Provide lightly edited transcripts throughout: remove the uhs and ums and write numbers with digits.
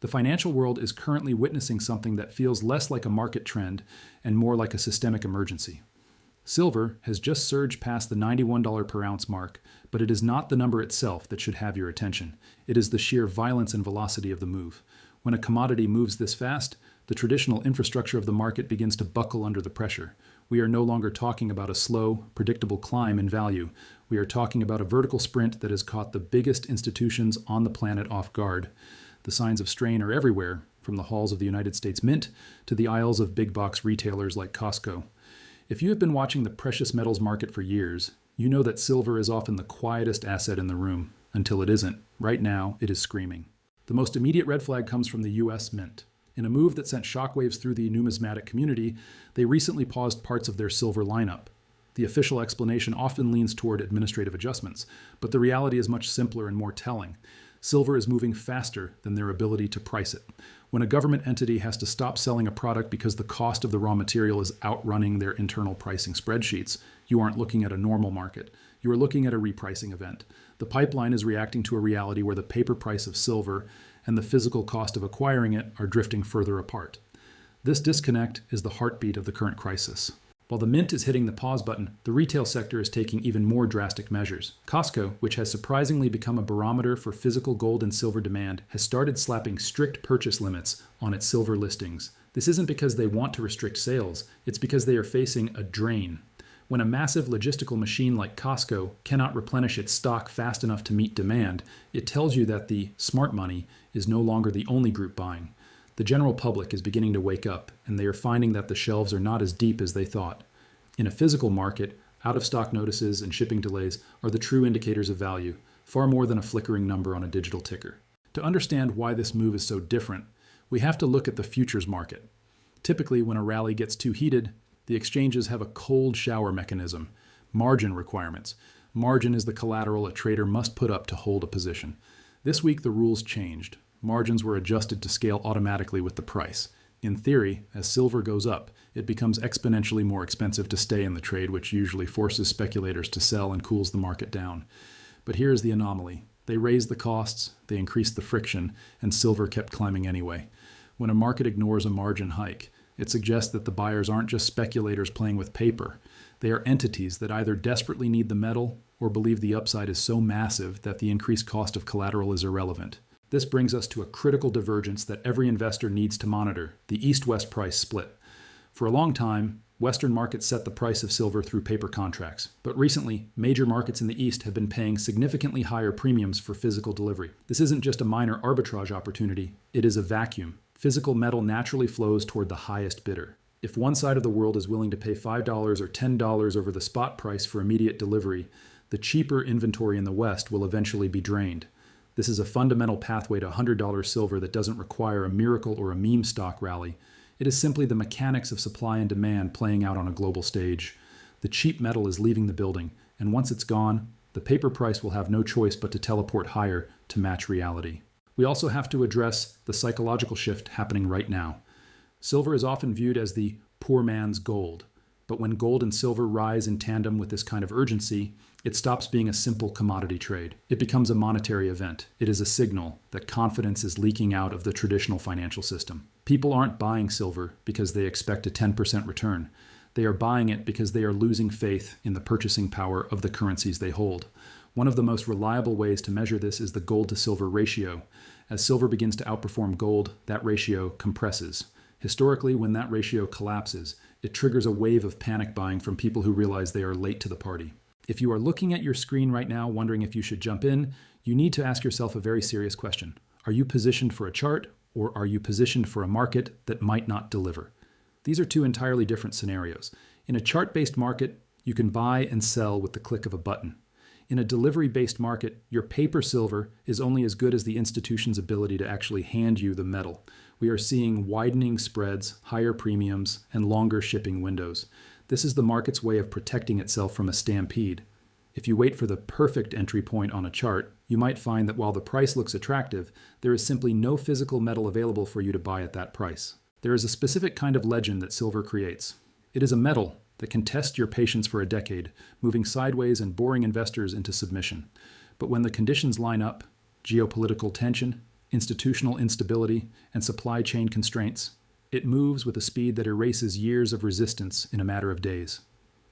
The financial world is currently witnessing something that feels less like a market trend and more like a systemic emergency. Silver has just surged past the $91 per ounce mark, but it is not the number itself that should have your attention. It is the sheer violence and velocity of the move. When a commodity moves this fast, the traditional infrastructure of the market begins to buckle under the pressure. We are no longer talking about a slow, predictable climb in value. We are talking about a vertical sprint that has caught the biggest institutions on the planet off guard. The signs of strain are everywhere, from the halls of the United States Mint to the aisles of big box retailers like Costco. If you have been watching the precious metals market for years, you know that silver is often the quietest asset in the room, until it isn't. Right now, it is screaming. The most immediate red flag comes from the US Mint. In a move that sent shockwaves through the numismatic community, they recently paused parts of their silver lineup. The official explanation often leans toward administrative adjustments, but the reality is much simpler and more telling. Silver is moving faster than their ability to price it. When a government entity has to stop selling a product because the cost of the raw material is outrunning their internal pricing spreadsheets, you aren't looking at a normal market. You are looking at a repricing event. The pipeline is reacting to a reality where the paper price of silver and the physical cost of acquiring it are drifting further apart. This disconnect is the heartbeat of the current crisis. While the Mint is hitting the pause button, the retail sector is taking even more drastic measures. Costco, which has surprisingly become a barometer for physical gold and silver demand, has started slapping strict purchase limits on its silver listings. This isn't because they want to restrict sales, it's because they are facing a drain. When a massive logistical machine like Costco cannot replenish its stock fast enough to meet demand, it tells you that the smart money is no longer the only group buying. The general public is beginning to wake up, and they are finding that the shelves are not as deep as they thought. In a physical market, out-of-stock notices and shipping delays are the true indicators of value, far more than a flickering number on a digital ticker. To understand why this move is so different, we have to look at the futures market. Typically, when a rally gets too heated, the exchanges have a cold shower mechanism, margin requirements. Margin is the collateral a trader must put up to hold a position. This week, the rules changed. Margins were adjusted to scale automatically with the price. In theory, as silver goes up, it becomes exponentially more expensive to stay in the trade, which usually forces speculators to sell and cools the market down. But here's the anomaly. They raised the costs, they increased the friction, and silver kept climbing anyway. When a market ignores a margin hike, it suggests that the buyers aren't just speculators playing with paper. They are entities that either desperately need the metal or believe the upside is so massive that the increased cost of collateral is irrelevant. This brings us to a critical divergence that every investor needs to monitor, the East-West price split. For a long time, Western markets set the price of silver through paper contracts, but recently, major markets in the East have been paying significantly higher premiums for physical delivery. This isn't just a minor arbitrage opportunity, it is a vacuum. Physical metal naturally flows toward the highest bidder. If one side of the world is willing to pay $5 or $10 over the spot price for immediate delivery, the cheaper inventory in the West will eventually be drained. This is a fundamental pathway to $100 silver that doesn't require a miracle or a meme stock rally. It is simply the mechanics of supply and demand playing out on a global stage. The cheap metal is leaving the building, and once it's gone, the paper price will have no choice but to teleport higher to match reality. We also have to address the psychological shift happening right now. Silver is often viewed as the poor man's gold, but when gold and silver rise in tandem with this kind of urgency, it stops being a simple commodity trade. It becomes a monetary event. It is a signal that confidence is leaking out of the traditional financial system. People aren't buying silver because they expect a 10% return. They are buying it because they are losing faith in the purchasing power of the currencies they hold. One of the most reliable ways to measure this is the gold to silver ratio. As silver begins to outperform gold, that ratio compresses. Historically, when that ratio collapses, it triggers a wave of panic buying from people who realize they are late to the party. If you are looking at your screen right now wondering if you should jump in, you need to ask yourself a very serious question. Are you positioned for a chart, or are you positioned for a market that might not deliver? These are two entirely different scenarios. In a chart-based market, you can buy and sell with the click of a button. In a delivery-based market, your paper silver is only as good as the institution's ability to actually hand you the metal. We are seeing widening spreads, higher premiums, and longer shipping windows. This is the market's way of protecting itself from a stampede. If you wait for the perfect entry point on a chart, you might find that while the price looks attractive, there is simply no physical metal available for you to buy at that price. There is a specific kind of legend that silver creates. It is a metal that can test your patience for a decade, moving sideways and boring investors into submission. But when the conditions line up, geopolitical tension, institutional instability, and supply chain constraints, it moves with a speed that erases years of resistance in a matter of days.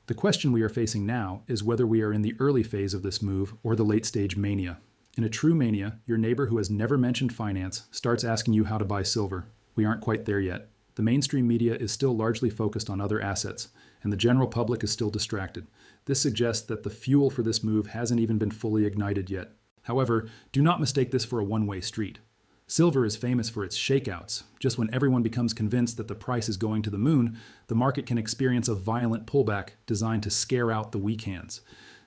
The question we are facing now is whether we are in the early phase of this move or the late-stage mania. In a true mania, your neighbor who has never mentioned finance starts asking you how to buy silver. We aren't quite there yet. The mainstream media is still largely focused on other assets, and the general public is still distracted. This suggests that the fuel for this move hasn't even been fully ignited yet. However, do not mistake this for a one-way street. Silver is famous for its shakeouts. Just when everyone becomes convinced that the price is going to the moon, the market can experience a violent pullback designed to scare out the weak hands.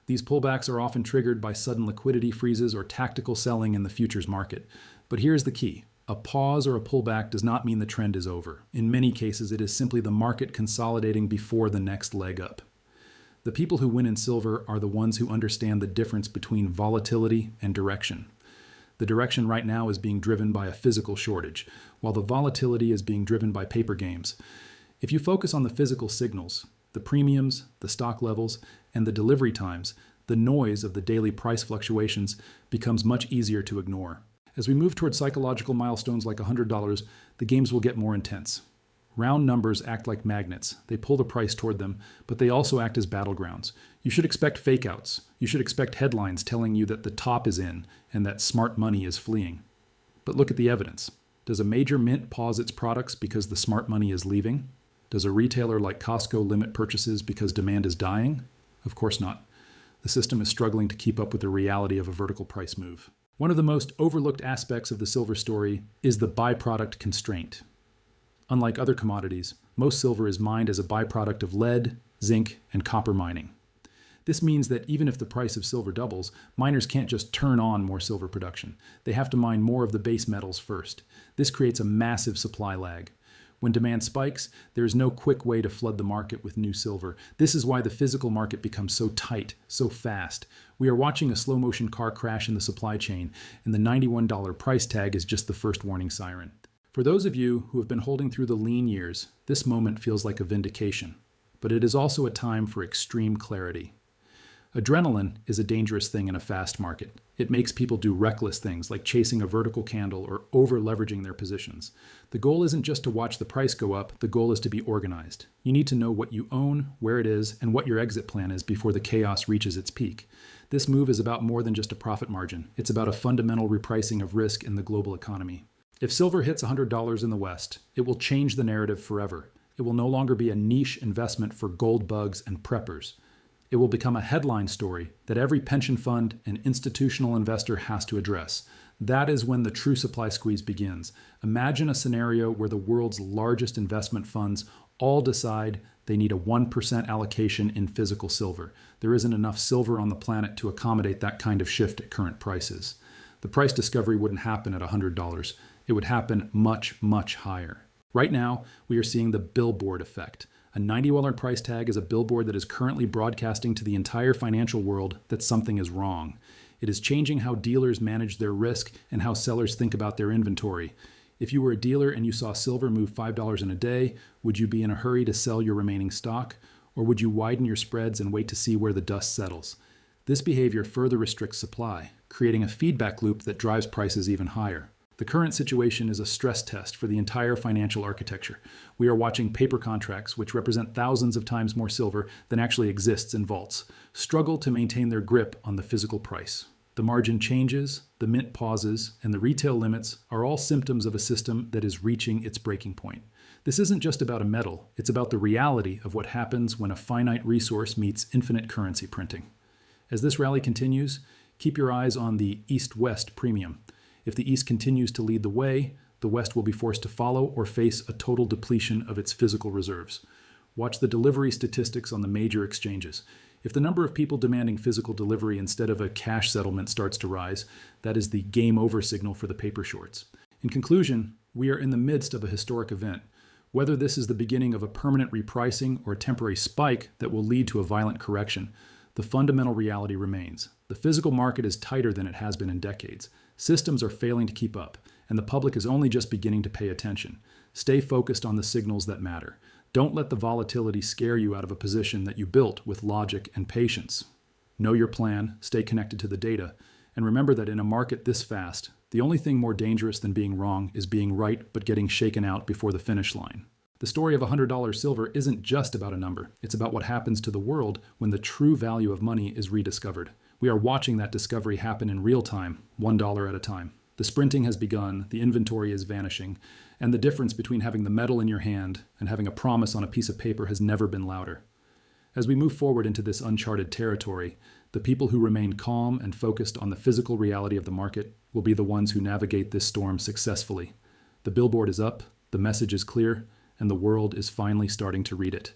These pullbacks are often triggered by sudden liquidity freezes or tactical selling in the futures market. But here's the key. A pause or a pullback does not mean the trend is over. In many cases, it is simply the market consolidating before the next leg up. The people who win in silver are the ones who understand the difference between volatility and direction. The direction right now is being driven by a physical shortage, while the volatility is being driven by paper games. If you focus on the physical signals, the premiums, the stock levels, and the delivery times, the noise of the daily price fluctuations becomes much easier to ignore. As we move toward psychological milestones like $100, the games will get more intense. Round numbers act like magnets. They pull the price toward them, but they also act as battlegrounds. You should expect fake-outs. You should expect headlines telling you that the top is in and that smart money is fleeing. But look at the evidence. Does a major mint pause its products because the smart money is leaving? Does a retailer like Costco limit purchases because demand is dying? Of course not. The system is struggling to keep up with the reality of a vertical price move. One of the most overlooked aspects of the silver story is the byproduct constraint. Unlike other commodities, most silver is mined as a byproduct of lead, zinc, and copper mining. This means that even if the price of silver doubles, miners can't just turn on more silver production. They have to mine more of the base metals first. This creates a massive supply lag. When demand spikes, there is no quick way to flood the market with new silver. This is why the physical market becomes so tight, so fast. We are watching a slow-motion car crash in the supply chain, and the $91 price tag is just the first warning siren. For those of you who have been holding through the lean years, this moment feels like a vindication. But it is also a time for extreme clarity. Adrenaline is a dangerous thing in a fast market. It makes people do reckless things like chasing a vertical candle or over-leveraging their positions. The goal isn't just to watch the price go up, the goal is to be organized. You need to know what you own, where it is, and what your exit plan is before the chaos reaches its peak. This move is about more than just a profit margin. It's about a fundamental repricing of risk in the global economy. If silver hits $100 in the West, it will change the narrative forever. It will no longer be a niche investment for gold bugs and preppers. It will become a headline story that every pension fund and institutional investor has to address. That is when the true supply squeeze begins. Imagine a scenario where the world's largest investment funds all decide they need a 1% allocation in physical silver. There isn't enough silver on the planet to accommodate that kind of shift at current prices. The price discovery wouldn't happen at $100. It would happen much, much higher. Right now, we are seeing the billboard effect. A $90 price tag is a billboard that is currently broadcasting to the entire financial world that something is wrong. It is changing how dealers manage their risk and how sellers think about their inventory. If you were a dealer and you saw silver move $5 in a day, would you be in a hurry to sell your remaining stock? Or would you widen your spreads and wait to see where the dust settles? This behavior further restricts supply, creating a feedback loop that drives prices even higher. The current situation is a stress test for the entire financial architecture. We are watching paper contracts, which represent thousands of times more silver than actually exists in vaults, struggle to maintain their grip on the physical price. The margin changes, the mint pauses, and the retail limits are all symptoms of a system that is reaching its breaking point. This isn't just about a metal, it's about the reality of what happens when a finite resource meets infinite currency printing. As this rally continues, keep your eyes on the East-West premium. If the East continues to lead the way, the West will be forced to follow or face a total depletion of its physical reserves. Watch the delivery statistics on the major exchanges. If the number of people demanding physical delivery instead of a cash settlement starts to rise, that is the game over signal for the paper shorts. In conclusion, we are in the midst of a historic event. Whether this is the beginning of a permanent repricing or a temporary spike that will lead to a violent correction, the fundamental reality remains. The physical market is tighter than it has been in decades. Systems are failing to keep up, and the public is only just beginning to pay attention. Stay focused on the signals that matter. Don't let the volatility scare you out of a position that you built with logic and patience. Know your plan, stay connected to the data, And remember that in a market this fast, the only thing more dangerous than being wrong is being right but getting shaken out before the finish line. The story of $100 silver isn't just about a number. It's about what happens to the world when the true value of money is rediscovered. We are watching that discovery happen in real time, $1 at a time. The sprinting has begun, the inventory is vanishing, and the difference between having the metal in your hand and having a promise on a piece of paper has never been louder. As we move forward into this uncharted territory, the people who remain calm and focused on the physical reality of the market will be the ones who navigate this storm successfully. The billboard is up, the message is clear, and the world is finally starting to read it.